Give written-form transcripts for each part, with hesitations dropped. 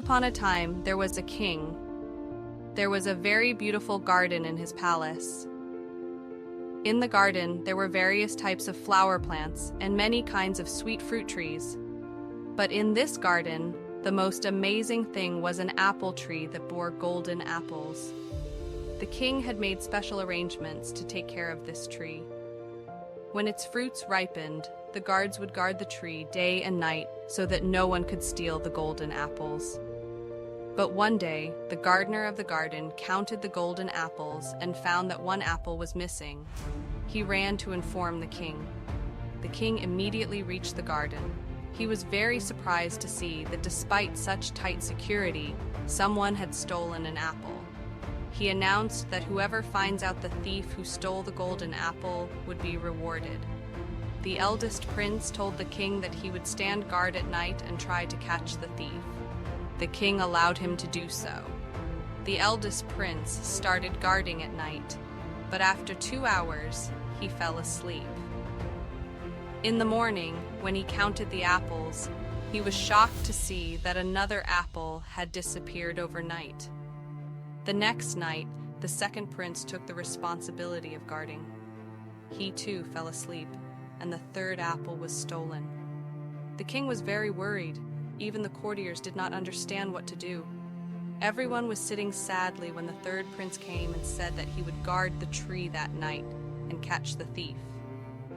Upon a time, there was a king. There was a very beautiful garden in his palace. In the garden, there were various types of flower plants and many kinds of sweet fruit trees. But in this garden, the most amazing thing was an apple tree that bore golden apples. The king had made special arrangements to take care of this tree. When its fruits ripened, the guards would guard the tree day and night so that no one could steal the golden apples. But one day, the gardener of the garden counted the golden apples and found that one apple was missing. He ran to inform the king. The king immediately reached the garden. He was very surprised to see that despite such tight security, someone had stolen an apple. He announced that whoever finds out the thief who stole the golden apple would be rewarded. The eldest prince told the king that he would stand guard at night and try to catch the thief. The king allowed him to do so. The eldest prince started guarding at night, but after 2 hours, he fell asleep. In the morning, when he counted the apples, he was shocked to see that another apple had disappeared overnight. The next night, the second prince took the responsibility of guarding. He too fell asleep, and the third apple was stolen. The king was very worried. Even the courtiers did not understand what to do. Everyone was sitting sadly when the third prince came and said that he would guard the tree that night and catch the thief.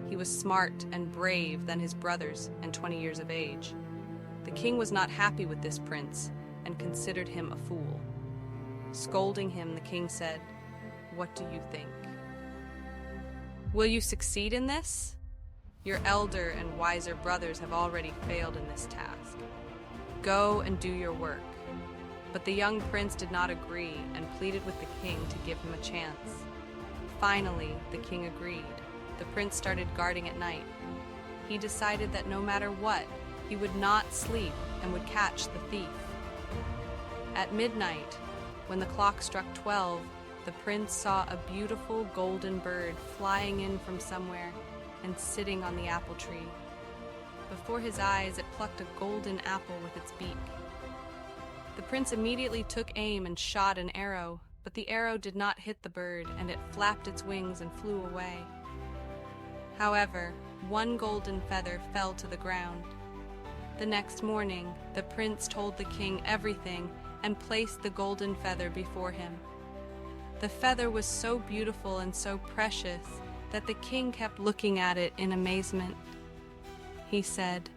He was smart and brave than his brothers and 20 years of age. The king was not happy with this prince and considered him a fool. Scolding him, the king said, "What do you think? Will you succeed in this? Your elder and wiser brothers have already failed in this task. Go and do your work." But the young prince did not agree and pleaded with the king to give him a chance. Finally, the king agreed. The prince started guarding at night. He decided that no matter what, he would not sleep and would catch the thief. At midnight, when the clock struck 12, the prince saw a beautiful golden bird flying in from somewhere and sitting on the apple tree. Before his eyes, it plucked a golden apple with its beak. The prince immediately took aim and shot an arrow, but the arrow did not hit the bird, and it flapped its wings and flew away. However, one golden feather fell to the ground. The next morning, the prince told the king everything and placed the golden feather before him. The feather was so beautiful and so precious that the king kept looking at it in amazement. He said,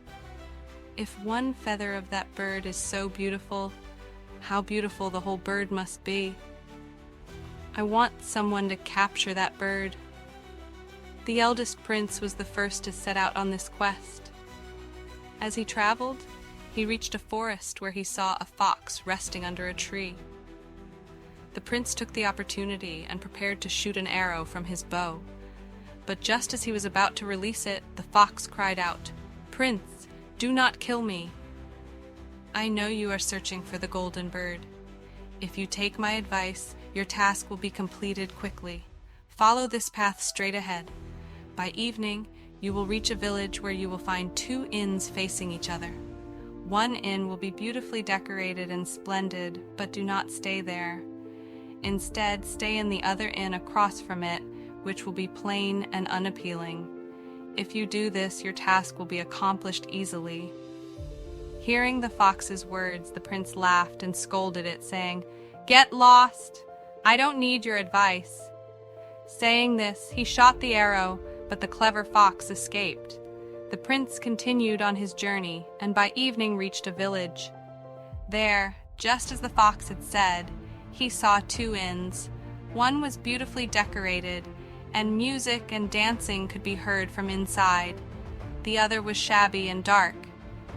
"If one feather of that bird is so beautiful, how beautiful the whole bird must be. I want someone to capture that bird." The eldest prince was the first to set out on this quest. As he traveled, he reached a forest where he saw a fox resting under a tree. The prince took the opportunity and prepared to shoot an arrow from his bow. But just as he was about to release it, the fox cried out, "Prince, do not kill me. I know you are searching for the golden bird. If you take my advice, your task will be completed quickly. Follow this path straight ahead. By evening, you will reach a village where you will find 2 inns facing each other. One inn will be beautifully decorated and splendid, but do not stay there. Instead, stay in the other inn across from it, which will be plain and unappealing. If you do this, your task will be accomplished easily." Hearing the fox's words, the prince laughed and scolded it, saying, "Get lost! I don't need your advice." Saying this, he shot the arrow, but the clever fox escaped. The prince continued on his journey, and by evening reached a village. There, just as the fox had said, he saw 2 inns. One was beautifully decorated, and music and dancing could be heard from inside. The other was shabby and dark.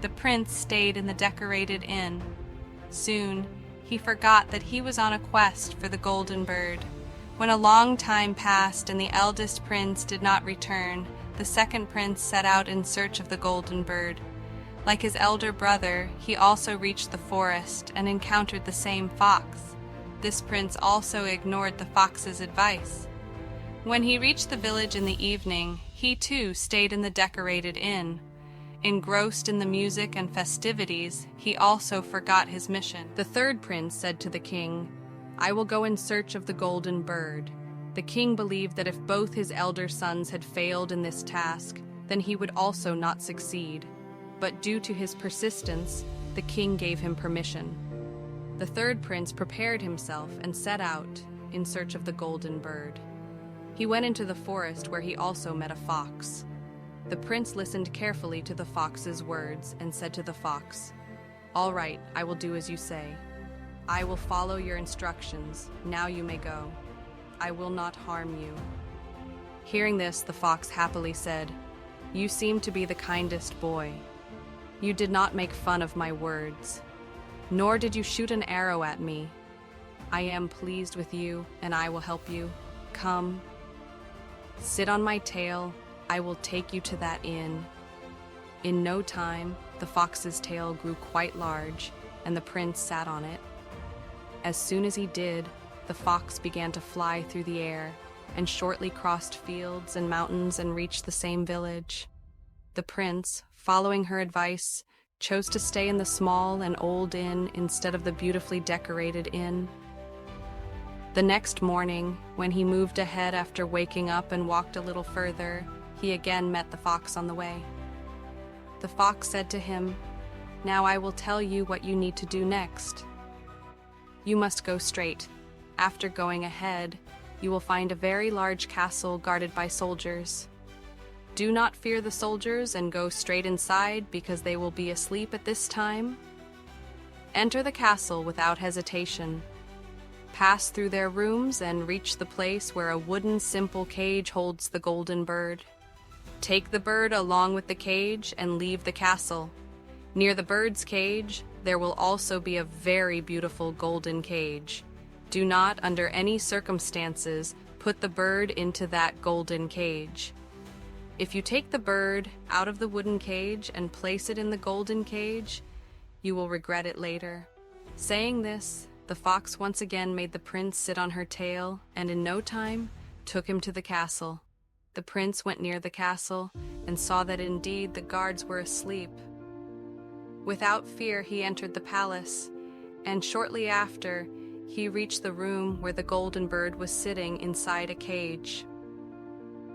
The prince stayed in the decorated inn. Soon, he forgot that he was on a quest for the golden bird. When a long time passed and the eldest prince did not return, the second prince set out in search of the golden bird. Like his elder brother, he also reached the forest and encountered the same fox. This prince also ignored the fox's advice. When he reached the village in the evening, he too stayed in the decorated inn. Engrossed in the music and festivities, he also forgot his mission. The third prince said to the king, "I will go in search of the golden bird." The king believed that if both his elder sons had failed in this task, then he would also not succeed. But due to his persistence, the king gave him permission. The third prince prepared himself and set out in search of the golden bird. He went into the forest where he also met a fox. The prince listened carefully to the fox's words and said to the fox, "All right, I will do as you say. I will follow your instructions. Now you may go. I will not harm you." Hearing this, the fox happily said, "You seem to be the kindest boy. You did not make fun of my words, nor did you shoot an arrow at me. I am pleased with you, and I will help you. Come, sit on my tail. I will take you to that inn." In no time, the fox's tail grew quite large, and the prince sat on it. As soon as he did, the fox began to fly through the air, and shortly crossed fields and mountains and reached the same village. The prince, following her advice, chose to stay in the small and old inn instead of the beautifully decorated inn. The next morning, when he moved ahead after waking up and walked a little further, he again met the fox on the way. The fox said to him, "Now I will tell you what you need to do next. You must go straight. After going ahead, you will find a very large castle guarded by soldiers. Do not fear the soldiers and go straight inside because they will be asleep at this time. Enter the castle without hesitation. Pass through their rooms and reach the place where a wooden simple cage holds the golden bird. Take the bird along with the cage and leave the castle. Near the bird's cage, there will also be a very beautiful golden cage. Do not, under any circumstances, put the bird into that golden cage. If you take the bird out of the wooden cage and place it in the golden cage, you will regret it later." Saying this, the fox once again made the prince sit on her tail and in no time took him to the castle. The prince went near the castle and saw that indeed the guards were asleep. Without fear, he entered the palace, and shortly after, he reached the room where the golden bird was sitting inside a cage.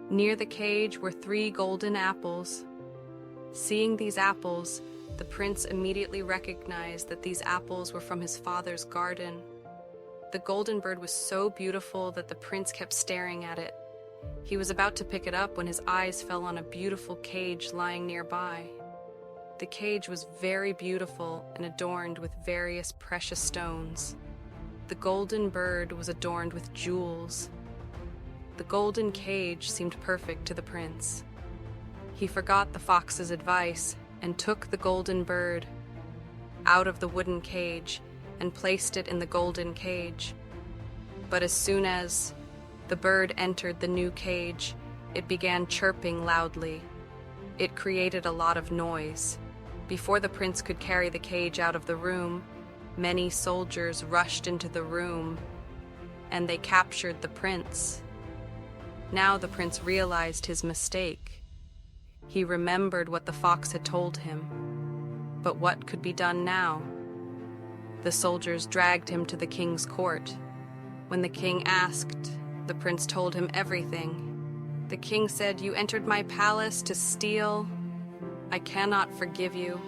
Near the cage were 3 golden apples. Seeing these apples, the prince immediately recognized that these apples were from his father's garden. The golden bird was so beautiful that the prince kept staring at it. He was about to pick it up when his eyes fell on a beautiful cage lying nearby. The cage was very beautiful and adorned with various precious stones. The golden bird was adorned with jewels. The golden cage seemed perfect to the prince. He forgot the fox's advice and took the golden bird out of the wooden cage and placed it in the golden cage. But as soon as the bird entered the new cage, it began chirping loudly. It created a lot of noise. Before the prince could carry the cage out of the room, many soldiers rushed into the room, and they captured the prince. Now the prince realized his mistake. He remembered what the fox had told him. But what could be done now? The soldiers dragged him to the king's court. When the king asked, the prince told him everything. The king said, "You entered my palace to steal. I cannot forgive you.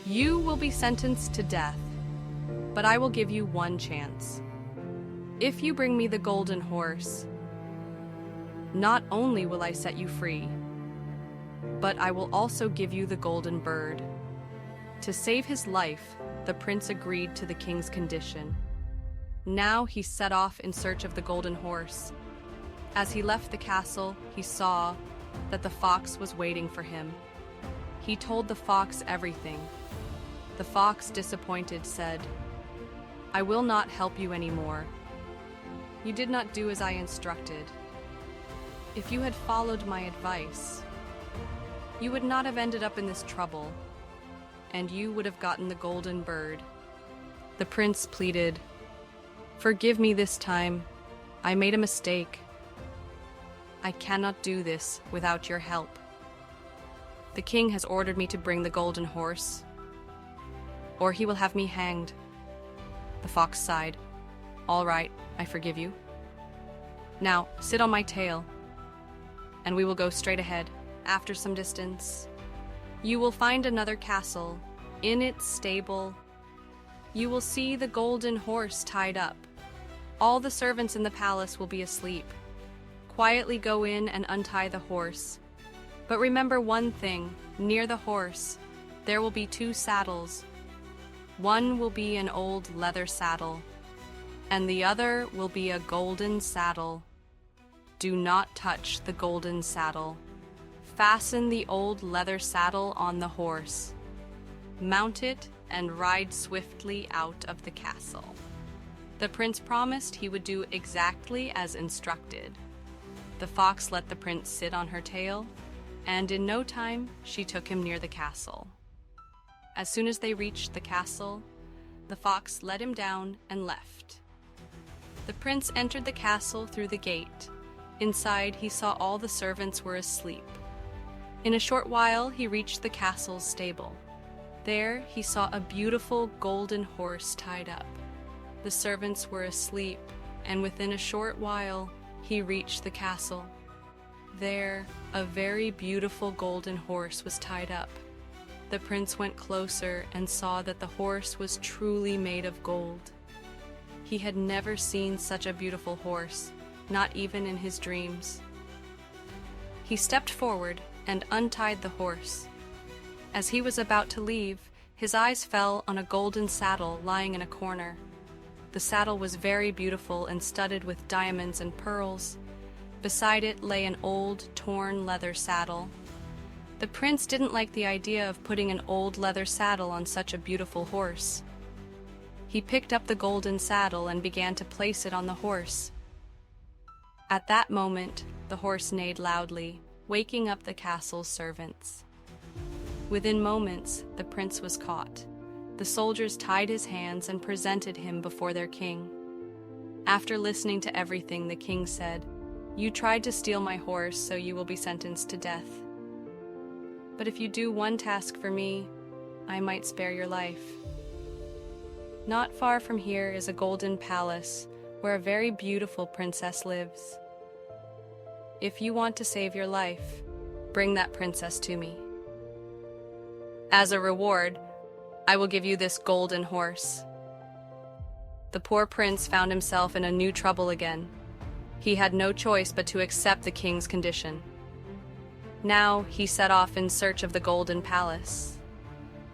You will be sentenced to death, but I will give you one chance. If you bring me the golden horse, not only will I set you free, but I will also give you the golden bird." To save his life, the prince agreed to the king's condition. Now he set off in search of the golden horse. As he left the castle, he saw that the fox was waiting for him. He told the fox everything. The fox, disappointed, said, "I will not help you anymore. You did not do as I instructed. If you had followed my advice, you would not have ended up in this trouble, and you would have gotten the golden bird." The prince pleaded, "Forgive me this time. I made a mistake. I cannot do this without your help." The king has ordered me to bring the golden horse, or he will have me hanged." The fox sighed. "All right, I forgive you. Now, sit on my tail, and we will go straight ahead. After some distance, you will find another castle. In its stable, you will see the golden horse tied up. All the servants in the palace will be asleep. Quietly go in and untie the horse. But remember one thing, near the horse, there will be 2 saddles. One will be an old leather saddle, and the other will be a golden saddle. Do not touch the golden saddle. Fasten the old leather saddle on the horse. Mount it and ride swiftly out of the castle." The prince promised he would do exactly as instructed. The fox let the prince sit on her tail, and in no time she took him near the castle. As soon as they reached the castle, the fox let him down and left. The prince entered the castle through the gate. Inside, he saw all the servants were asleep. In a short while, he reached the castle's stable. There, he saw a beautiful golden horse tied up. The servants were asleep, and within a short while, he reached the castle. There, a very beautiful golden horse was tied up. The prince went closer and saw that the horse was truly made of gold. He had never seen such a beautiful horse, not even in his dreams. He stepped forward and untied the horse. As he was about to leave, his eyes fell on a golden saddle lying in a corner. The saddle was very beautiful and studded with diamonds and pearls. Beside it lay an old, torn leather saddle. The prince didn't like the idea of putting an old leather saddle on such a beautiful horse. He picked up the golden saddle and began to place it on the horse. At that moment, the horse neighed loudly, waking up the castle's servants. Within moments, the prince was caught. The soldiers tied his hands and presented him before their king. After listening to everything, the king said, "You tried to steal my horse, so you will be sentenced to death. But if you do one task for me, I might spare your life." Not far from here is a golden palace where a very beautiful princess lives. If you want to save your life, bring that princess to me. As a reward, I will give you this golden horse. The poor prince found himself in a new trouble again. He had no choice but to accept the king's condition. Now he set off in search of the golden palace.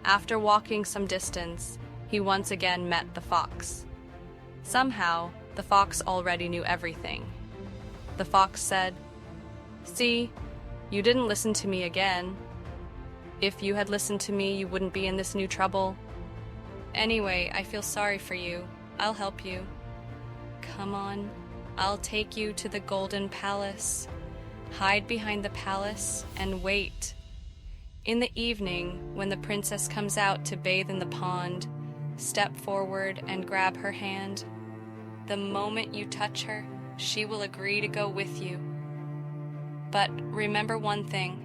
After walking some distance, he once again met the fox. Somehow, the fox already knew everything. The fox said, "See, you didn't listen to me again. If you had listened to me, you wouldn't be in this new trouble. Anyway, I feel sorry for you. I'll help you. Come on, I'll take you to the golden palace. Hide behind the palace and wait. In the evening, when the princess comes out to bathe in the pond, step forward and grab her hand. The moment you touch her, she will agree to go with you. But remember one thing.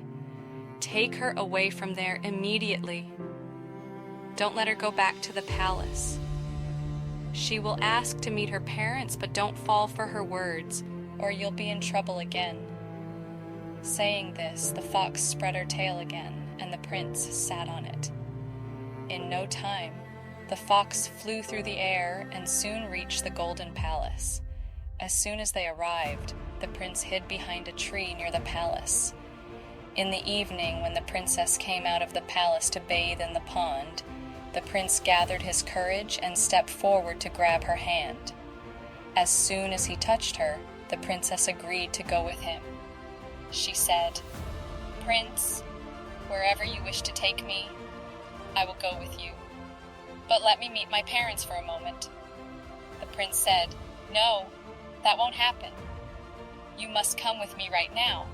Take her away from there immediately. Don't let her go back to the palace. She will ask to meet her parents, but don't fall for her words, or you'll be in trouble again." Saying this, the fox spread her tail again, and the prince sat on it. In no time, the fox flew through the air and soon reached the golden palace. As soon as they arrived, the prince hid behind a tree near the palace. In the evening, when the princess came out of the palace to bathe in the pond, the prince gathered his courage and stepped forward to grab her hand. As soon as he touched her, the princess agreed to go with him. She said, "Prince, wherever you wish to take me, I will go with you. But let me meet my parents for a moment." The prince said, "No, that won't happen. You must come with me right now."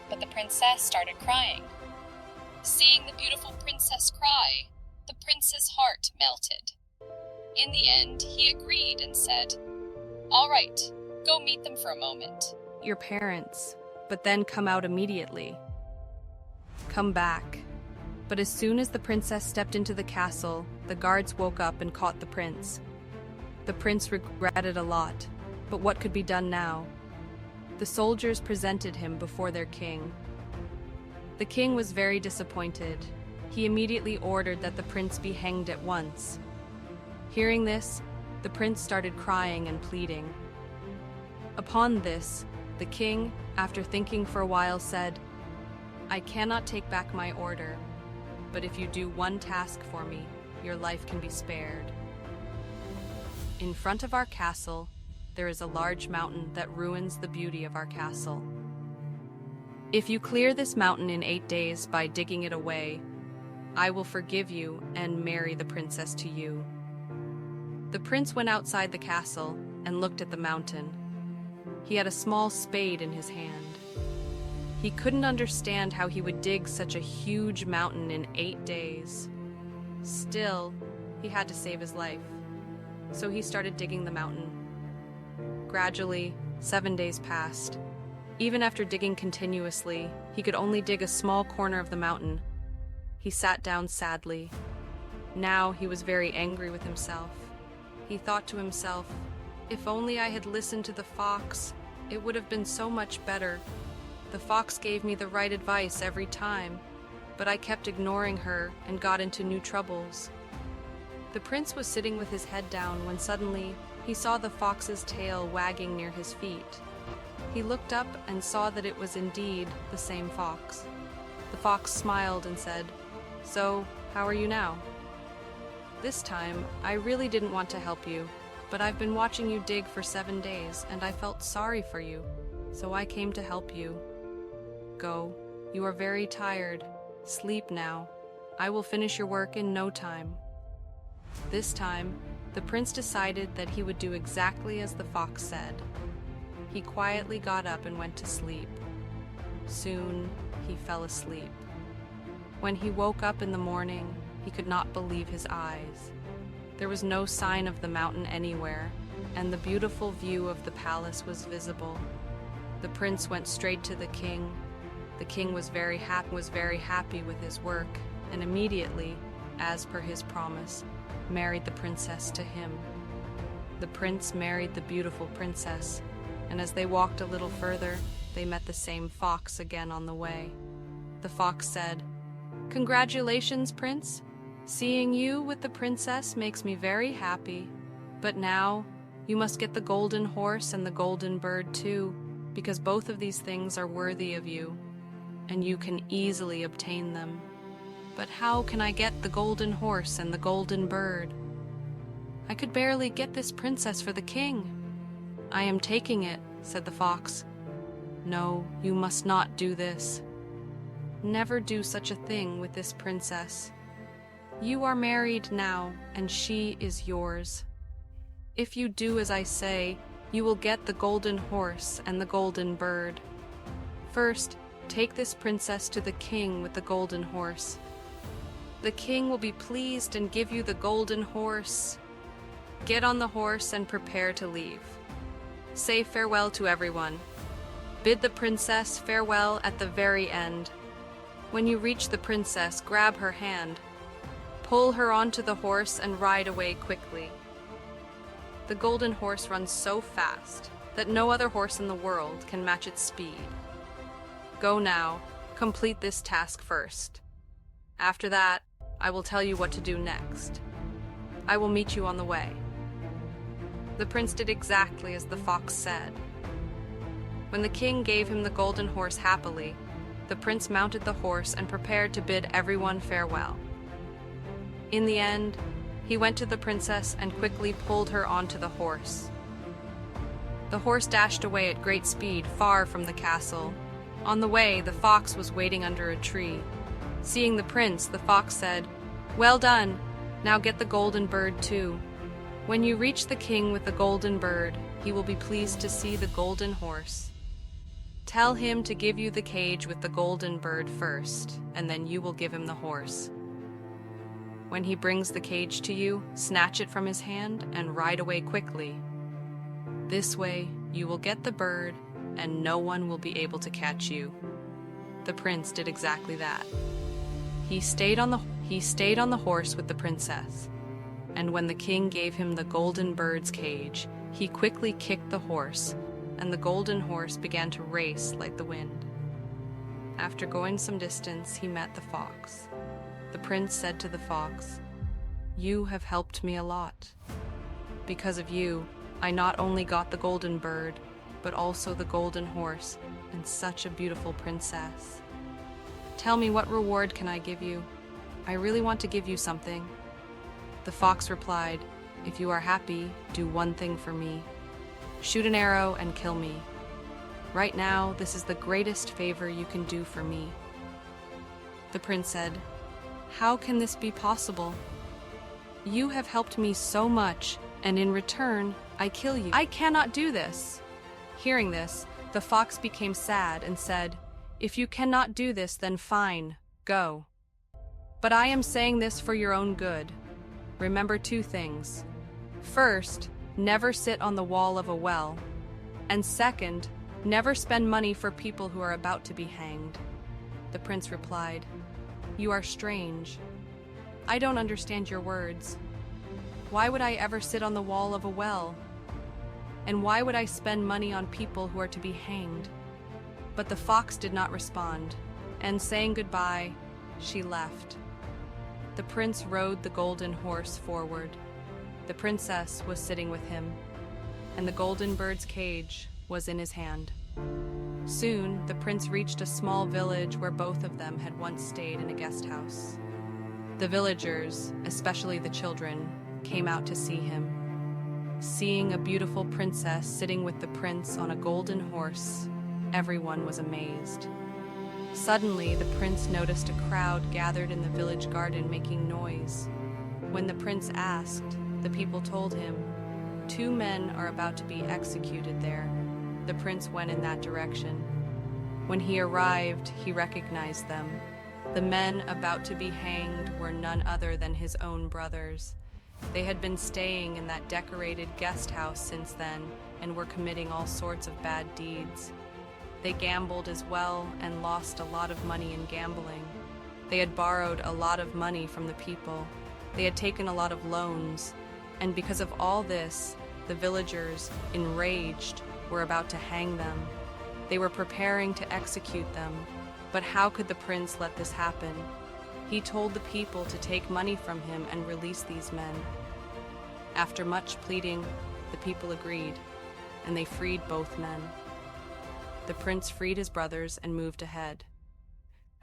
But the princess started crying. Seeing the beautiful princess cry, the prince's heart melted. In the end, he agreed and said, "All right, go meet them for a moment." Your parents, but then come out immediately. Come back." But as soon as the princess stepped into the castle, the guards woke up and caught the prince. The prince regretted a lot, but what could be done now? The soldiers presented him before their king. The king was very disappointed. He immediately ordered that the prince be hanged at once. Hearing this, the prince started crying and pleading. Upon this, the king, after thinking for a while, said, "I cannot take back my order, but if you do one task for me, your life can be spared." In front of our castle, there is a large mountain that ruins the beauty of our castle. If you clear this mountain in 8 days by digging it away, I will forgive you and marry the princess to you. The prince went outside the castle and looked at the mountain. He had a small spade in his hand. He couldn't understand how he would dig such a huge mountain in 8 days. Still, he had to save his life, so he started digging the mountain. Gradually, 7 days passed. Even after digging continuously, he could only dig a small corner of the mountain. He sat down sadly. Now he was very angry with himself. He thought to himself, "If only I had listened to the fox, it would have been so much better. The fox gave me the right advice every time, but I kept ignoring her and got into new troubles." The prince was sitting with his head down when suddenly he saw the fox's tail wagging near his feet. He looked up and saw that it was indeed the same fox. The fox smiled and said, "So, how are you now?" "This time, I really didn't want to help you, but I've been watching you dig for 7 days, and I felt sorry for you, so I came to help you. Go, you are very tired. Sleep now. I will finish your work in no time." This time, the prince decided that he would do exactly as the fox said. He quietly got up and went to sleep. Soon, he fell asleep. When he woke up in the morning, he could not believe his eyes. There was no sign of the mountain anywhere, and the beautiful view of the palace was visible. The prince went straight to the king. The king was very happy with his work, and immediately, as per his promise, married the princess to him. The prince married the beautiful princess, and as they walked a little further, they met the same fox again on the way. The fox said, "Congratulations, prince. Seeing you with the princess makes me very happy. But now, you must get the golden horse and the golden bird too, because both of these things are worthy of you, and you can easily obtain them." "But how can I get the golden horse and the golden bird? I could barely get this princess for the king." "I am taking it," said the fox. "No, you must not do this. Never do such a thing with this princess. You are married now, and she is yours. If you do as I say, you will get the golden horse and the golden bird. First, take this princess to the king with the golden horse. The king will be pleased and give you the golden horse. Get on the horse and prepare to leave. Say farewell to everyone. Bid the princess farewell at the very end. When you reach the princess, grab her hand. Pull her onto the horse and ride away quickly. The golden horse runs so fast that no other horse in the world can match its speed. Go now, complete this task first. After that, I will tell you what to do next. I will meet you on the way." The prince did exactly as the fox said. When the king gave him the golden horse happily, the prince mounted the horse and prepared to bid everyone farewell. In the end, he went to the princess and quickly pulled her onto the horse. The horse dashed away at great speed, far from the castle. On the way, the fox was waiting under a tree. Seeing the prince, the fox said, "Well done. Now get the golden bird too. When you reach the king with the golden bird, he will be pleased to see the golden horse. Tell him to give you the cage with the golden bird first, and then you will give him the horse. When he brings the cage to you, snatch it from his hand and ride away quickly. This way, you will get the bird, and no one will be able to catch you." The prince did exactly that. He stayed on the horse with the princess, and when the king gave him the golden bird's cage, he quickly kicked the horse, and the golden horse began to race like the wind. After going some distance, he met the fox. The prince said to the fox, "You have helped me a lot. Because of you, I not only got the golden bird, but also the golden horse and such a beautiful princess. Tell me, what reward can I give you? I really want to give you something." The fox replied, "If you are happy, do one thing for me. Shoot an arrow and kill me. Right now, this is the greatest favor you can do for me." The prince said, "How can this be possible? You have helped me so much, and in return, I kill you. I cannot do this." Hearing this, the fox became sad and said, "If you cannot do this, then fine, go. But I am saying this for your own good. Remember two things. First, never sit on the wall of a well. And second, never spend money for people who are about to be hanged." The prince replied, "You are strange. I don't understand your words. Why would I ever sit on the wall of a well? And why would I spend money on people who are to be hanged?" But the fox did not respond, and saying goodbye, she left. The prince rode the golden horse forward. The princess was sitting with him, and the golden bird's cage was in his hand. Soon, the prince reached a small village where both of them had once stayed in a guest house. The villagers, especially the children, came out to see him. Seeing a beautiful princess sitting with the prince on a golden horse, everyone was amazed. Suddenly, the prince noticed a crowd gathered in the village garden making noise. When the prince asked, the people told him, "Two men are about to be executed there." The prince went in that direction. When he arrived, he recognized them. The men about to be hanged were none other than his own brothers. They had been staying in that decorated guest house since then and were committing all sorts of bad deeds. They gambled as well and lost a lot of money in gambling. They had borrowed a lot of money from the people. They had taken a lot of loans, and because of all this, the villagers, enraged, were about to hang them. They were preparing to execute them, but how could the prince let this happen? He told the people to take money from him and release these men. After much pleading, the people agreed, and they freed both men. The prince freed his brothers and moved ahead.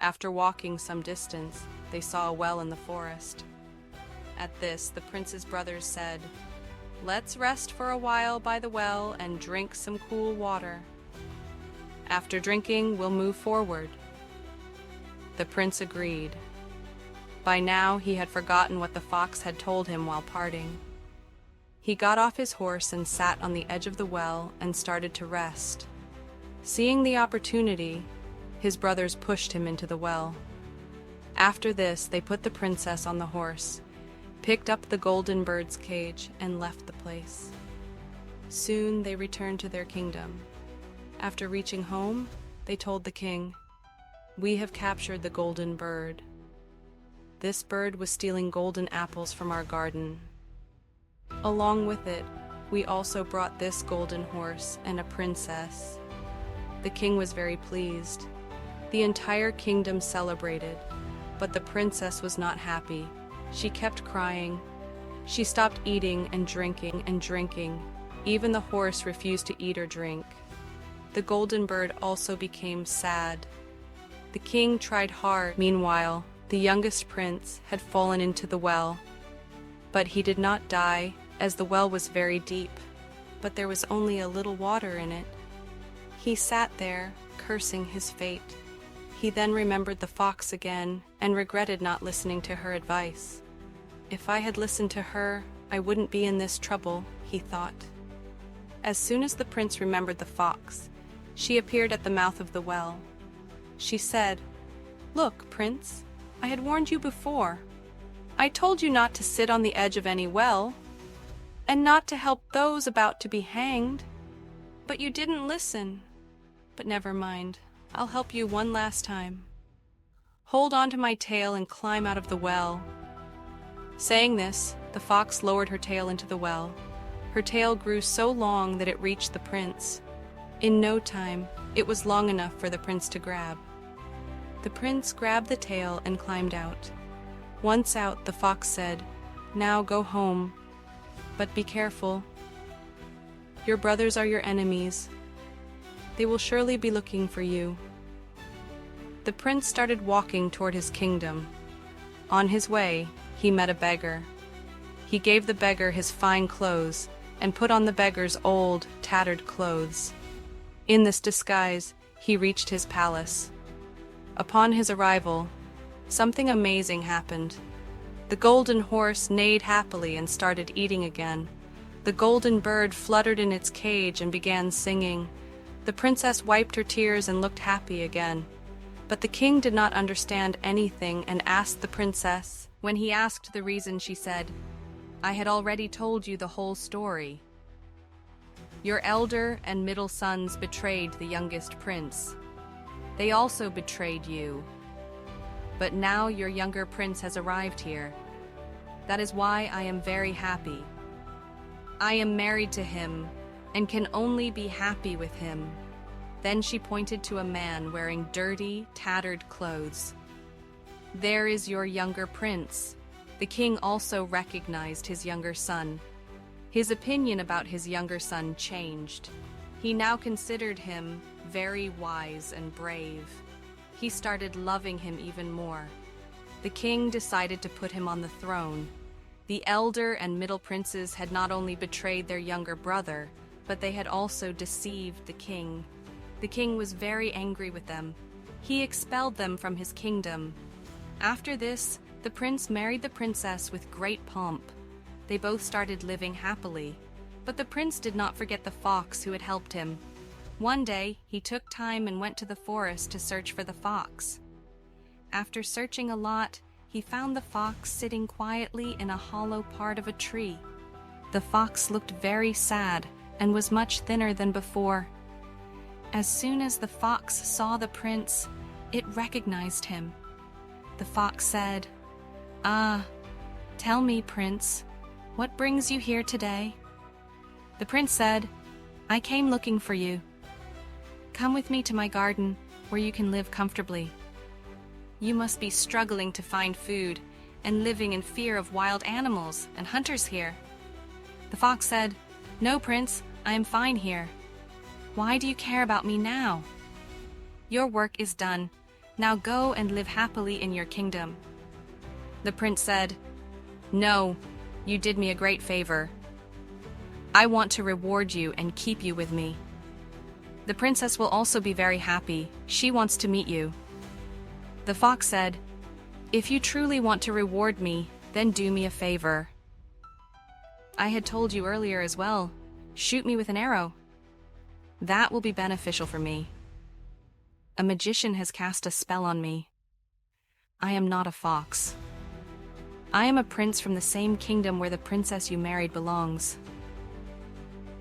After walking some distance, they saw a well in the forest. At this, the prince's brothers said, "Let's rest for a while by the well and drink some cool water. After drinking, we'll move forward." The prince agreed. By now, he had forgotten what the fox had told him while parting. He got off his horse and sat on the edge of the well and started to rest. Seeing the opportunity, his brothers pushed him into the well. After this, they put the princess on the horse, picked up the golden bird's cage, and left the place. Soon they returned to their kingdom. After reaching home, they told the king, "We have captured the golden bird. This bird was stealing golden apples from our garden. Along with it, we also brought this golden horse and a princess." The king was very pleased. The entire kingdom celebrated, but the princess was not happy. She kept crying. She stopped eating and drinking and drinking. Even the horse refused to eat or drink. The golden bird also became sad. The king tried hard. Meanwhile, the youngest prince had fallen into the well. But he did not die, as the well was very deep, but there was only a little water in it. He sat there, cursing his fate. He then remembered the fox again and regretted not listening to her advice. "If I had listened to her, I wouldn't be in this trouble," he thought. As soon as the prince remembered the fox, she appeared at the mouth of the well. She said, "Look, prince, I had warned you before. I told you not to sit on the edge of any well, and not to help those about to be hanged. But you didn't listen. But never mind. I'll help you one last time. Hold on to my tail and climb out of the well." Saying this, the fox lowered her tail into the well. Her tail grew so long that it reached the prince. In no time, it was long enough for the prince to grab. The prince grabbed the tail and climbed out. Once out, the fox said, "Now go home, but be careful. Your brothers are your enemies. They will surely be looking for you." The prince started walking toward his kingdom. On his way, he met a beggar. He gave the beggar his fine clothes and put on the beggar's old, tattered clothes. In this disguise, he reached his palace. Upon his arrival, something amazing happened. The golden horse neighed happily and started eating again. The golden bird fluttered in its cage and began singing. The princess wiped her tears and looked happy again. But the king did not understand anything and asked the princess. When he asked the reason, she said, "I had already told you the whole story. Your elder and middle sons betrayed the youngest prince. They also betrayed you. But now your younger prince has arrived here. That is why I am very happy. I am married to him and can only be happy with him." Then she pointed to a man wearing dirty, tattered clothes. "There is your younger prince." The king also recognized his younger son. His opinion about his younger son changed. He now considered him very wise and brave. He started loving him even more. The king decided to put him on the throne. The elder and middle princes had not only betrayed their younger brother, but they had also deceived the king. The king was very angry with them. He expelled them from his kingdom. After this, the prince married the princess with great pomp. They both started living happily. But the prince did not forget the fox who had helped him. One day, he took time and went to the forest to search for the fox. After searching a lot, he found the fox sitting quietly in a hollow part of a tree. The fox looked very sad and was much thinner than before. As soon as the fox saw the prince, it recognized him. The fox said, "Ah, tell me, prince, what brings you here today?" The prince said, "I came looking for you. Come with me to my garden, where you can live comfortably. You must be struggling to find food and living in fear of wild animals and hunters here." The fox said, "No, prince, I am fine here. Why do you care about me now? Your work is done. Now go and live happily in your kingdom." The prince said, "No, you did me a great favor. I want to reward you and keep you with me. The princess will also be very happy. She wants to meet you." The fox said, "If you truly want to reward me, then do me a favor. I had told you earlier as well, shoot me with an arrow. That will be beneficial for me. A magician has cast a spell on me. I am not a fox. I am a prince from the same kingdom where the princess you married belongs.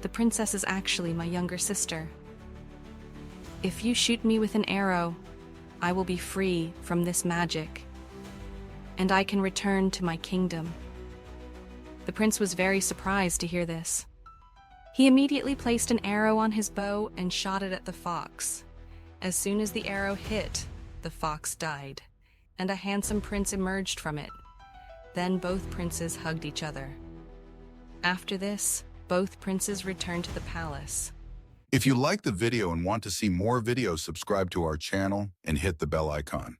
The princess is actually my younger sister. If you shoot me with an arrow, I will be free from this magic, and I can return to my kingdom." The prince was very surprised to hear this. He immediately placed an arrow on his bow and shot it at the fox. As soon as the arrow hit, the fox died, and a handsome prince emerged from it. Then both princes hugged each other. After this, both princes returned to the palace. If you like the video and want to see more videos, subscribe to our channel and hit the bell icon.